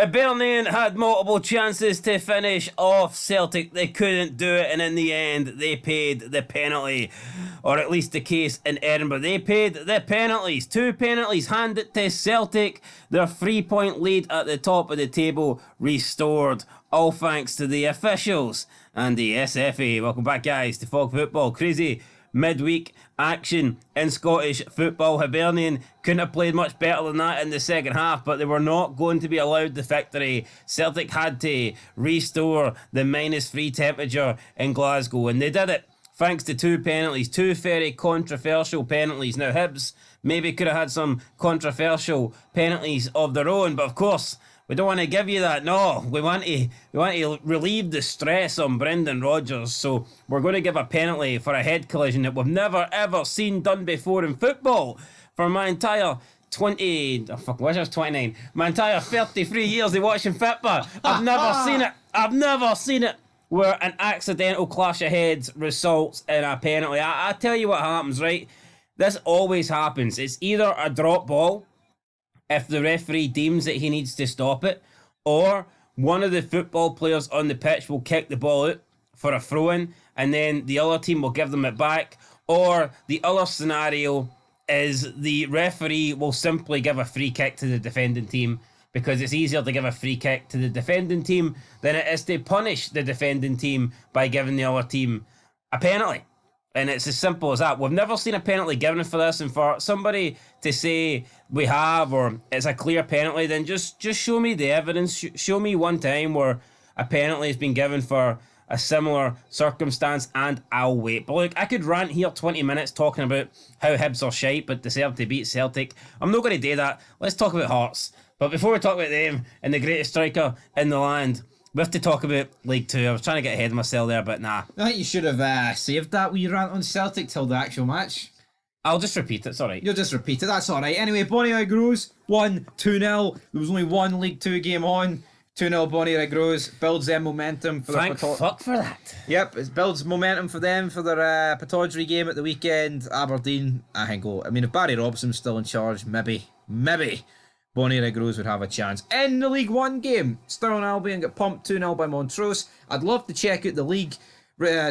Hibernian had multiple chances to finish off Celtic. They couldn't do it, and in the end, they paid the penalty. Or at least the case in Edinburgh. They paid the penalties. 2 penalties handed to Celtic. Their 3-point lead at the top of the table restored. All thanks to the officials and the SFA. Welcome back, guys, to Fog Football. Crazy midweek action in Scottish football. Hibernian couldn't have played much better than that in the second half, but they were not going to be allowed the victory. Celtic had to restore the -3 temperature in Glasgow, and they did it thanks to 2 penalties, 2 very controversial penalties. Now, Hibs maybe could have had some controversial penalties of their own, but of course, we don't want to give you that. No, we want to relieve the stress on Brendan Rodgers. So we're going to give a penalty for a head collision that we've never ever seen done before in football. For my entire 29. My entire 33 years of watching football, I've never seen it. I've never seen it where an accidental clash of heads results in a penalty. I tell you what happens, right? This always happens. It's either a drop ball, if the referee deems that he needs to stop it, or one of the football players on the pitch will kick the ball out for a throw-in, and then the other team will give them it back, or the other scenario is the referee will simply give a free kick to the defending team, because it's easier to give a free kick to the defending team than it is to punish the defending team by giving the other team a penalty. And it's as simple as that. We've never seen a penalty given for this, and for somebody to say we have, or it's a clear penalty, then just show me the evidence. Show me one time where a penalty has been given for a similar circumstance, and I'll wait. But look, I could rant here 20 minutes talking about how Hibs are shite but deserve to beat Celtic. I'm not going to do that. Let's talk about Hearts. But before we talk about them and the greatest striker in the land, we have to talk about League 2. I was trying to get ahead of myself there, but nah. I think you should have saved that wee rant on Celtic till the actual match. I'll just repeat it, it's alright. You'll just repeat it, that's alright. Anyway, Bonnie Rose won 2-0. There was only one League 2 game on. 2-0 Bonnie Rose builds them momentum for Thank fuck for that. Yep, it builds momentum for them for their Pittodrie game at the weekend. Aberdeen, I think, I mean, if Barry Robson's still in charge, maybe Bonnie Rose would have a chance. In the League 1 game, Stirling Albion got pumped 2-0 by Montrose. I'd love to check out the league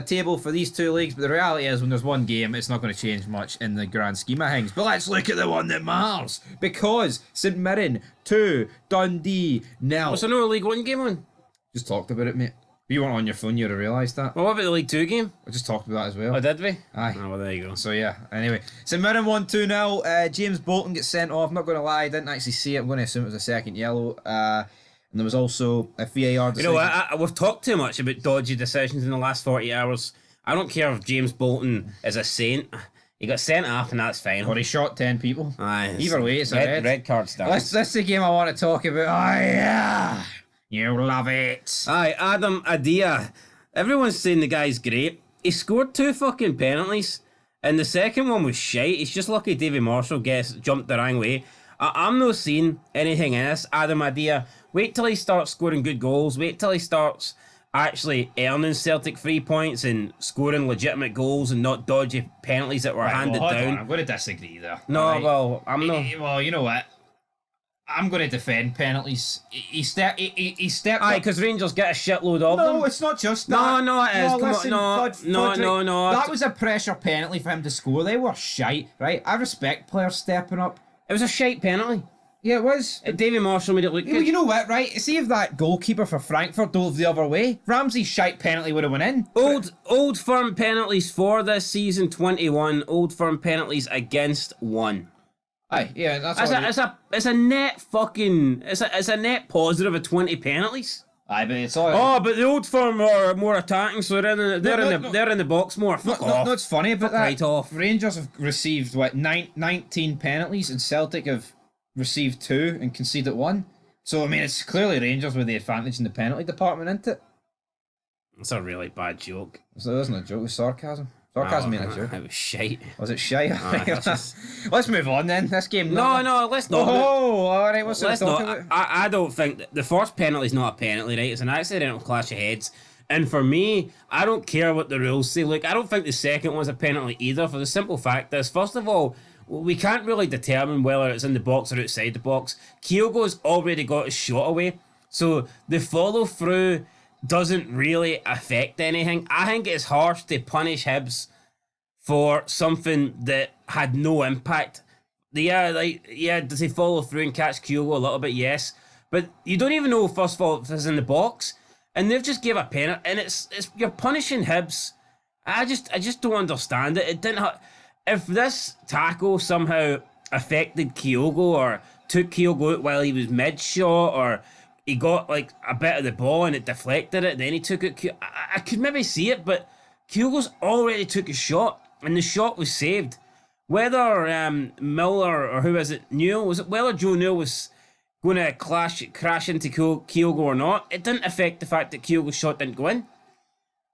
table for these two leagues, but the reality is when there's one game, it's not going to change much in the grand scheme of things. But let's look at the one that matters, because St Mirren 2, Dundee 0. What's another League 1 game on? Just talked about it, mate. If you weren't on your phone, you'd have realised that. Well, what about the League 2 game? I just talked about that as well. Oh, did we? Aye. Oh, well, there you go. So, yeah, anyway. St Mirren won 2-0. James Bolton gets sent off. Not going to lie, I didn't actually see it. I'm going to assume it was a second yellow. And there was also a VAR decision. You know, we've talked too much about dodgy decisions in the last 40 hours. I don't care if James Bolton is a saint. He got sent off, and that's fine. Or he shot 10 people. Aye. Either way, it's a red card stance. That's the game I want to talk about. Oh, yeah. You love it. Aye, Adam Adia. Everyone's saying the guy's great. He scored 2 fucking penalties, and the second one was shite. He's just lucky Davy Marshall jumped the wrong way. I'm not seeing anything in this, Adam Adia. Wait till he starts scoring good goals. Wait till he starts actually earning Celtic 3 points and scoring legitimate goals and not dodgy penalties that were handed down. I'm going to disagree there. No, right. Well, I'm not. Well, you know what? I'm going to defend penalties. He stepped. Aye, because Rangers get a shitload of them. No, it's not just that. No, it is. No. That was a pressure penalty for him to score. They were shite, right? I respect players stepping up. It was a shite penalty. Yeah, it was. Davy Marshall made it look good. Well, you know what, right? See if that goalkeeper for Frankfurt dove the other way. Ramsey's shite penalty would have went in. Old Firm penalties for this season 21. Old Firm penalties against 1. Aye, yeah, that's it's a net fucking it's a net positive of 20 penalties. Aye, but it's all. Oh, but the Old Firm are more attacking, so they're in the box more. Fuck off. No, it's funny about that. Right off. Rangers have received 19 penalties, and Celtic have received 2 and conceded 1. So I mean, it's clearly Rangers with the advantage in the penalty department, isn't it? It's a really bad joke. So it wasn't a joke; it was sarcasm. Sarcasm being a joke. It was shite. Was it shite? Let's move on then. This game. No, let's not. Oh, all right. What's let's not. About? I don't think that the first penalty is not a penalty, right? It's an accidental clash of heads. And for me, I don't care what the rules say. Look, I don't think the second one's a penalty either. For the simple fact is, first of all, we can't really determine whether it's in the box or outside the box. Kyogo's already got his shot away. So the follow through doesn't really affect anything. I think it's harsh to punish Hibs for something that had no impact. Does he follow through and catch Kyogo a little bit? Yes. But you don't even know, first of all, if it's in the box. And they've just gave a penalty, and it's you're punishing Hibs. I just don't understand it. It didn't if this tackle somehow affected Kyogo or took Kyogo out while he was mid shot, or he got like a bit of the ball and it deflected it, then he took it. I could maybe see it, but Kyogo's already took a shot, and the shot was saved. Whether Miller or who is it, Newell, was it whether Joe Newell was going to crash into Kyogo or not, it didn't affect the fact that Kyogo's shot didn't go in.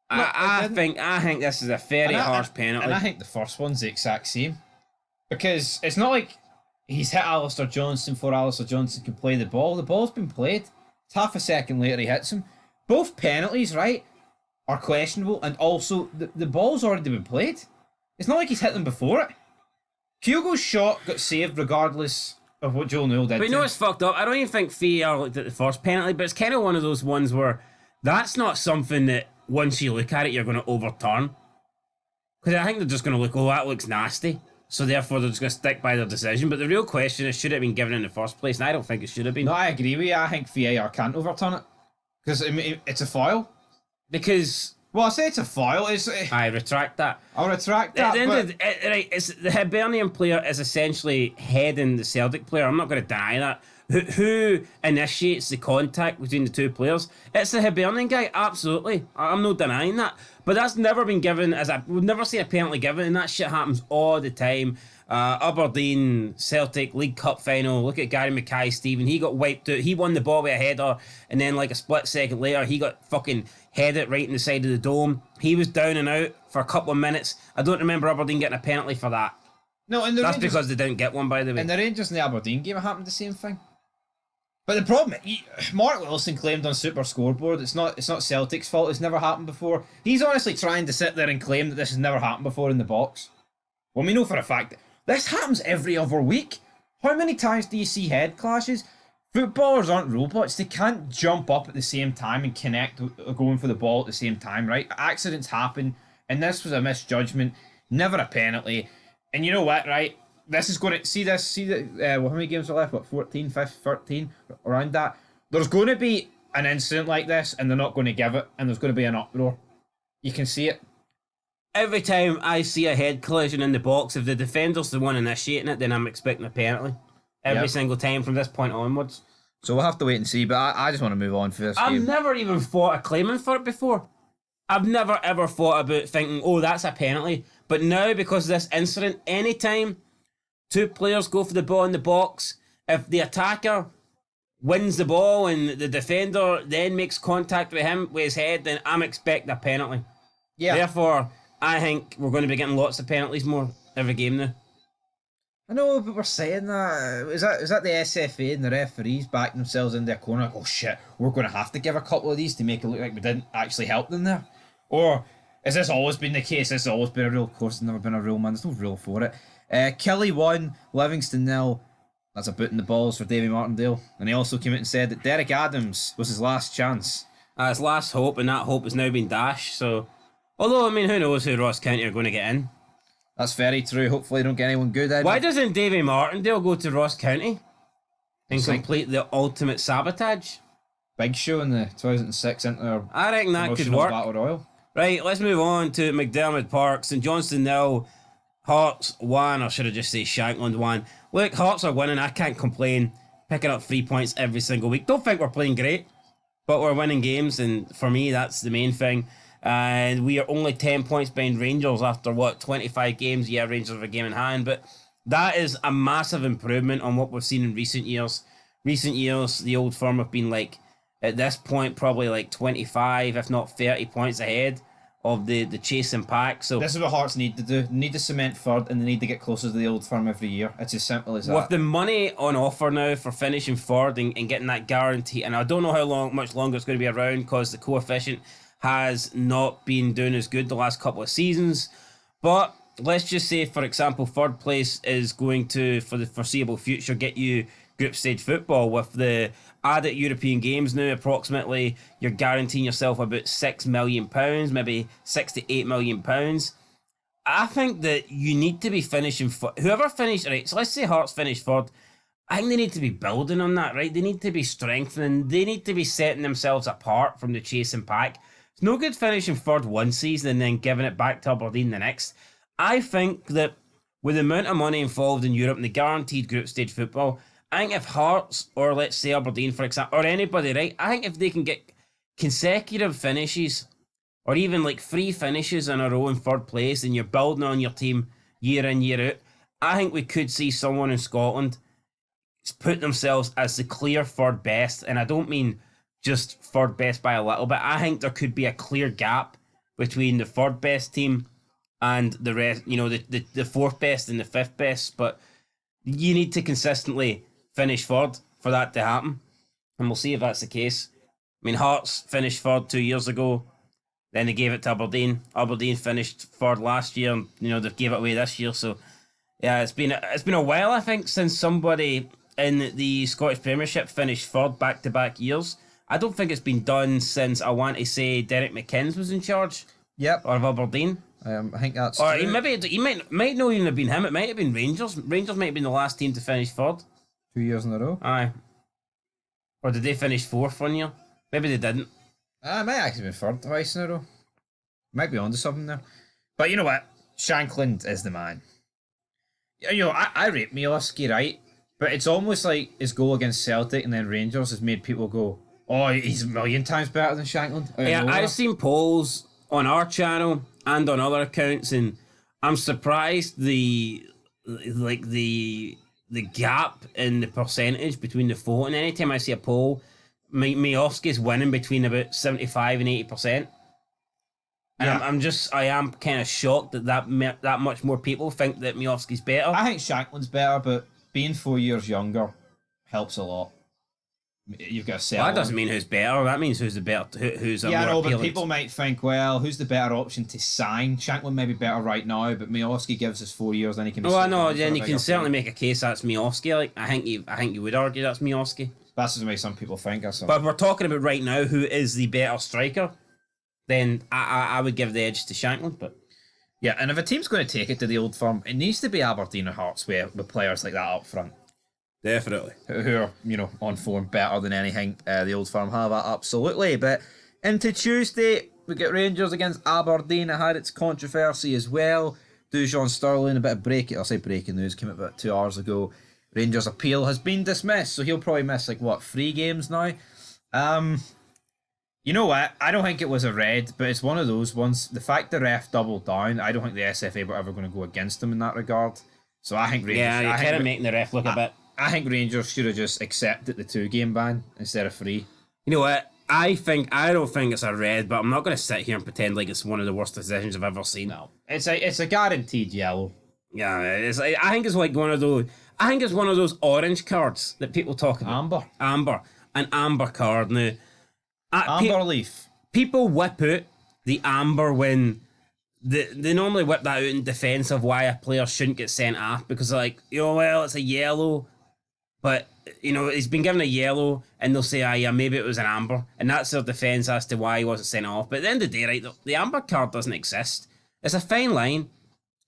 I think this is a very harsh penalty. And I think the first one's the exact same. Because it's not like he's hit Alistair Johnson before Alistair Johnson can play the ball. The ball's been played. It's half a second later he hits him. Both penalties, right, are questionable, and also the ball's already been played. It's not like he's hit them before it. Kyogo's shot got saved regardless of what Joel Newell did. But you know what's fucked up? I don't even think VAR looked at the first penalty, but it's kind of one of those ones where that's not something that once you look at it, you're going to overturn. Because I think they're just going to look, oh, that looks nasty. So therefore, they're just going to stick by their decision. But the real question is, should it have been given in the first place? And I don't think it should have been. No, I agree with you. I think VAR can't overturn it. Because I mean, it's a foul. Because... Well, I say it's a foul. I retract that. I'll retract that. It's the Hibernian player is essentially heading the Celtic player. I'm not going to deny that. Who initiates the contact between the two players? It's the Hibernian guy, absolutely. I'm not denying that. But that's never been given we've never seen a penalty given, and that shit happens all the time. Aberdeen, Celtic, League Cup final. Look at Gary Mackay-Steven. He got wiped out. He won the ball with a header, and then like a split second later, he got fucking headed right in the side of the dome. He was down and out for a couple of minutes. I don't remember Aberdeen getting a penalty for that. No, and that's because they didn't get one, by the way. In the Rangers and the Aberdeen game, it happened the same thing. But the problem, Mark Wilson claimed on Super Scoreboard, it's not Celtic's fault. It's never happened before. He's honestly trying to sit there and claim that this has never happened before in the box. Well, we know for a fact that this happens every other week. How many times do you see head clashes? Footballers aren't robots. They can't jump up at the same time and connect going for the ball at the same time, right? Accidents happen, and this was a misjudgment, never a penalty. And you know what, right? This is going to see how many games are left? What, 14, 15, 13, around that? There's going to be an incident like this, and they're not going to give it, and there's going to be an uproar. You can see it. Every time I see a head collision in the box, if the defender's the one initiating it, then I'm expecting a penalty. Every single time from this point onwards. So we'll have to wait and see, but I just want to move on for this I've game. never even thought of claiming for it before. I've never ever thought about thinking, oh, that's a penalty. But now, because of this incident, anytime two players go for the ball in the box, if the attacker wins the ball and the defender then makes contact with him with his head, then I'm expecting a penalty. Yeah. Therefore, I think we're going to be getting lots of penalties more every game now. I know, but we're saying that. Is that the SFA and the referees backing themselves in their corner? Like, oh shit, we're going to have to give a couple of these to make it look like we didn't actually help them there? Or has this always been the case? This has always been a rule? Of course, there's never been a rule, man. There's no rule for it. Kelly 1, Livingston 0. That's a boot in the balls for Davy Martindale. And he also came out and said that Derek Adams was his last chance. His last hope, and that hope has now been dashed. So, although, I mean, who knows who Ross County are going to get in? That's very true. Hopefully, they don't get anyone good in. Why doesn't Davy Martindale go to Ross County and complete the ultimate sabotage? Big show in the 2006 Inter. I reckon that could work. Battle Royal. Right, let's move on to McDermott Park. St Johnstone 0, Hearts 1, or should I just say Shankland 1. Look, Hearts are winning. I can't complain. Picking up 3 points every single week. Don't think we're playing great, but we're winning games, and for me, that's the main thing. And we are only 10 points behind Rangers after, 25 games? Yeah, Rangers have a game in hand, but that is a massive improvement on what we've seen in recent years. Recent years, the Old Firm have been at this point, probably 25, if not 30 points ahead of the chasing pack. So this is what Hearts need to do. They need to cement third, and they need to get closer to the Old Firm every year. It's as simple as that. With the money on offer now for finishing third and getting that guarantee, and I don't know how much longer it's going to be around because the coefficient has not been doing as good the last couple of seasons. But let's just say, for example, third place is going to, for the foreseeable future, get you group stage football with the added European games now. Approximately, you're guaranteeing yourself about £6 million, maybe £6 to £8 million. I think that you need to be finishing for whoever finished right. So let's say Hearts finished third. I think they need to be building on that, right? They need to be strengthening. They need to be setting themselves apart from the chasing pack. It's no good finishing third one season and then giving it back to Aberdeen the next. I think that with the amount of money involved in Europe and the guaranteed group stage football, I think if Hearts or let's say Aberdeen, for example, or anybody, right? I think if they can get consecutive finishes or even like 3 finishes in a row in third place and you're building on your team year in, year out, I think we could see someone in Scotland put themselves as the clear third best, and I don't mean just third best by a little bit. I think there could be a clear gap between the third best team and the rest, the fourth best and the fifth best, but you need to consistently finish third for that to happen, and we'll see if that's the case. I mean, Hearts finished third 2 years ago, then they gave it to Aberdeen. Aberdeen finished third last year, and they gave it away this year, so yeah, it's been a while, I think, since somebody in the Scottish Premiership finished third back-to-back years. I don't think it's been done since, I want to say, Derek McInnes was in charge. Yep. Or of Aberdeen. I think that's or true. He might not even have been him. It might have been Rangers. Rangers might have been the last team to finish third. 2 years in a row. Aye. Or did they finish fourth one year? Maybe they didn't. It might actually been third twice in a row. Might be onto something there. But you know what? Shankland is the man. I rate Miovski, right? But it's almost like his goal against Celtic and then Rangers has made people go, oh, he's a million times better than Shankland. Yeah, I've seen polls on our channel and on other accounts, and I'm surprised the gap in the percentage between the vote. And anytime I see a poll, Miovski's winning between about 75 and 80%. And Yeah. I am kind of shocked that much more people think that Miovski's better. I think Shankland's better, but being 4 years younger helps a lot. You've got to sell. Well, that doesn't mean who's better. That means who's the better. Who's a yeah, more no, appealing. but people might think, well, who's the better option to sign? Shankland may be better right now, but Miovski gives us 4 years, then he can. Oh, I know. Then you can certainly make a case that's Miovski. Like I think you would argue that's Miovski. That's the way some people think. But if we're talking about right now, who is the better striker? Then I would give the edge to Shankland. But yeah, and if a team's going to take it to the Old Firm, it needs to be Aberdeen or Hearts with players like that up front. Definitely. Who are, on form better than anything the Old Firm have, absolutely. But into Tuesday, we get Rangers against Aberdeen. It had its controversy as well. Dujon Sterling, a bit of breaking news, came out about 2 hours ago. Rangers' appeal has been dismissed, so he'll probably miss, 3 games now? You know what? I don't think it was a red, but it's one of those ones. The fact the ref doubled down, I don't think the SFA were ever going to go against him in that regard. So I think Rangers... Yeah, you're kind of making the ref look a bit... I think Rangers should have just accepted the 2-game ban instead of 3. You know what? I don't think it's a red, but I'm not going to sit here and pretend like it's one of the worst decisions I've ever seen. No, it's a guaranteed yellow. Yeah, I think it's like one of those. I think it's one of those orange cards that people talk about. An amber card. Now, amber leaf. People whip out the amber when they normally whip that out in defence of why a player shouldn't get sent off because well, it's a yellow. But, he's been given a yellow, and they'll say, yeah, maybe it was an amber. And that's their defence as to why he wasn't sent off. But at the end of the day, right, the amber card doesn't exist. It's a fine line.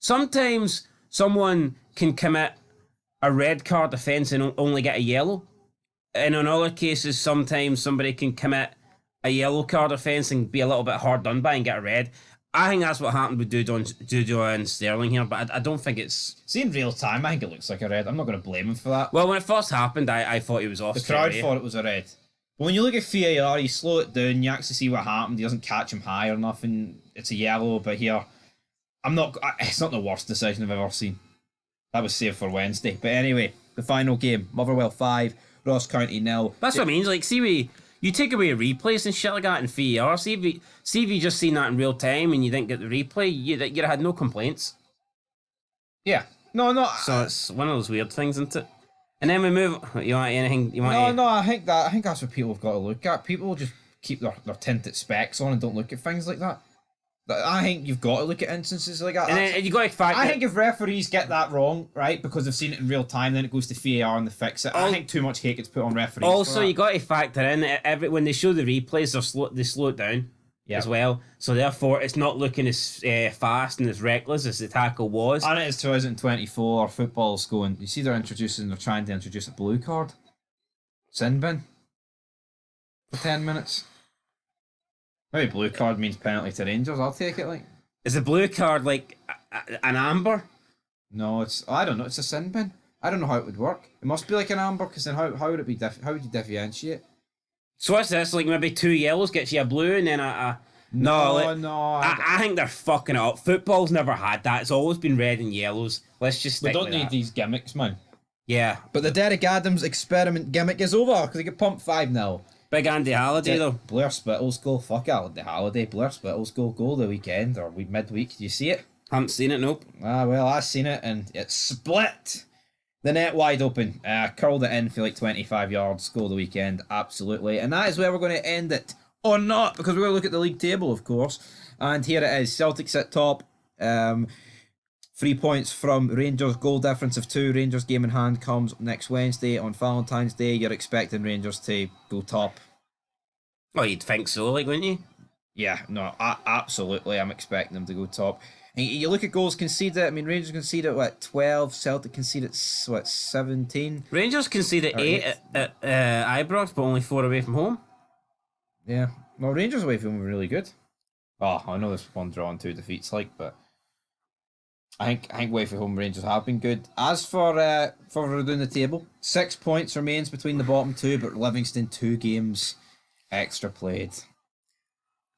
Sometimes someone can commit a red card offence and only get a yellow. And in other cases, sometimes somebody can commit a yellow card offence and be a little bit hard done by and get a red. I think that's what happened with Dujo and Sterling here, but I don't think it's... See, in real time, I think it looks like a red. I'm not going to blame him for that. Well, when it first happened, I thought he was off. The crowd thought it was a red. But when you look at VAR, you slow it down, you actually see what happened. He doesn't catch him high or nothing. It's a yellow, but here, it's not the worst decision I've ever seen. That was saved for Wednesday. But anyway, the final game, Motherwell 5, Ross County 0. That's what I mean. See, you take away replays and shit like that in VAR. See if you just seen that in real time and you didn't get the replay, you'd have had no complaints. Yeah. No. So it's one of those weird things, isn't it? And then we move... You want anything... No, I think that's what people have got to look at. People just keep their tinted specs on and don't look at things like that. I think you've got to look at instances like that. And then you got to factor. I think if referees get that wrong, right, because they've seen it in real time, then it goes to VAR and they fix it. I think too much hate gets put on referees. Also, you got to factor in that when they show the replays, they slow it down as well. So therefore, it's not looking as fast and as reckless as the tackle was. And it is 2024. Football's going. You see, they're trying to introduce a blue card, sin bin, for 10 minutes. Maybe blue card means penalty to Rangers. I'll take it. Like, is a blue card like an amber? No, I don't know. It's a sin bin. I don't know how it would work. It must be like an amber, because then how would it be? How would you differentiate? So what's this? Like maybe 2 yellows gets you a blue, and then No. I think they're fucking it up. Football's never had that. It's always been red and yellows. Let's just stick We don't with need that. these gimmicks, man. Yeah, But the Derek Adams experiment gimmick is over because he got pumped 5-0. big Andy Halliday though. Blair Spittle's goal. Fuck Andy Halliday. Blair Spittle's goal the weekend or midweek. Did you see it? Haven't seen it. Nope. Well, I seen it and it split the net wide open. Curled it in for like 25 yards. Goal of the weekend. Absolutely. And that is where we're going to end it. Or not, because we're going to look at the league table, of course. And here it is. Celtics at top. 3 points from Rangers. Goal difference of 2. Rangers game in hand comes next Wednesday. On Valentine's Day, you're expecting Rangers to go top. Well, you'd think so, like, wouldn't you? Yeah, no, absolutely. I'm expecting them to go top. And you look at goals conceded. I mean, Rangers conceded at 12. Celtic conceded 17. Rangers conceded 8 at Ibrox, but only 4 away from home. Yeah. Well, Rangers away from home were really good. Oh, I know there's 1 draw and 2 defeats, but I think away from home Rangers have been good. As for doing the table, 6 points remains between the bottom 2, but Livingston 2 games extra played.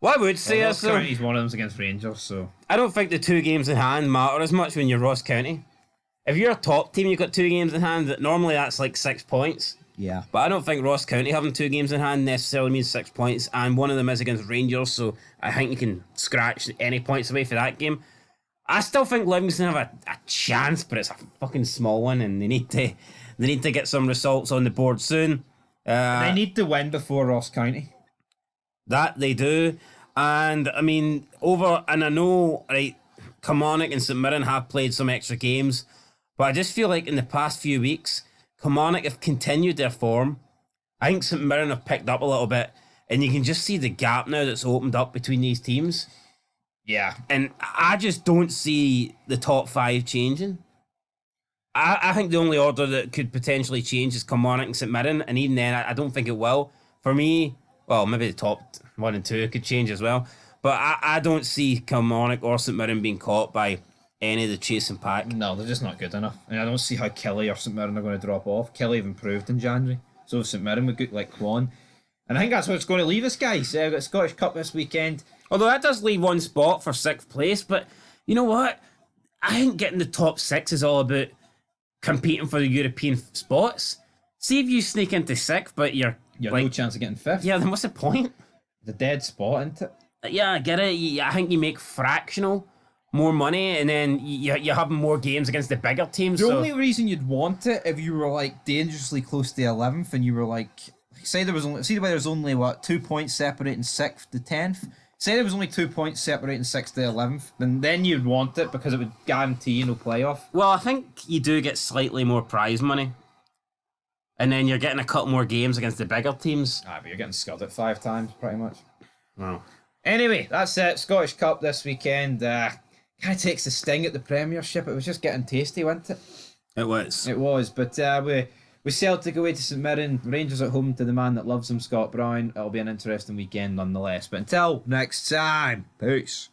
Well, I would say is though, County's one of them's against Rangers, so I don't think the 2 games in hand matter as much when you're Ross County. If you're a top team, you've got 2 games in hand. Normally that's like 6 points. yeah. But I don't think Ross County having 2 games in hand necessarily means 6 points, and one of them is against Rangers, so I think you can scratch any points away for that game. I still think Livingston have a chance, but it's a fucking small one, and they need to get some results on the board soon. They need to win before Ross County. That they do, and I mean and I know right, Kilmarnock and St Mirren have played some extra games, but I just feel like in the past few weeks, Kilmarnock have continued their form. I think St Mirren have picked up a little bit, and you can just see the gap now that's opened up between these teams. Yeah. And I just don't see the top 5 changing. I think the only order that could potentially change is Kilmarnock and St Mirren, and even then, I don't think it will. For me, well, maybe the top 1 and 2 could change as well, but I don't see Kilmarnock or St Mirren being caught by any of the chasing pack. No, they're just not good enough. And I don't see how Kelly or St Mirren are going to drop off. Kelly have improved in January, so if St Mirren would get like Quan. And I think that's where it's going to leave us, guys. We've got Scottish Cup this weekend. Although that does leave 1 spot for 6th place, but you know what? I think getting the top 6 is all about competing for the European spots. See if you sneak into 6th, but you're no chance of getting 5th. Yeah, then what's the point? The dead spot, isn't it? Yeah, I get it. I think you make fractional more money, and then you have more games against the bigger teams. The only reason you'd want it if you were like dangerously close to 11th, and you were like, say there was only what 2 points separating 6th to 10th. Say there was only 2 points separating 6th to 11th, then you'd want it because it would guarantee no playoff. Well, I think you do get slightly more prize money, and then you're getting a couple more games against the bigger teams. But you're getting scudded 5 times pretty much. Wow. Anyway, that's it. Scottish Cup this weekend. Kind of takes the sting at the Premiership. It was just getting tasty, wasn't it? It was. It was, but with Celtic away to St Mirren, Rangers at home to the man that loves them, Scott Brown. It'll be an interesting weekend nonetheless. But until next time, peace.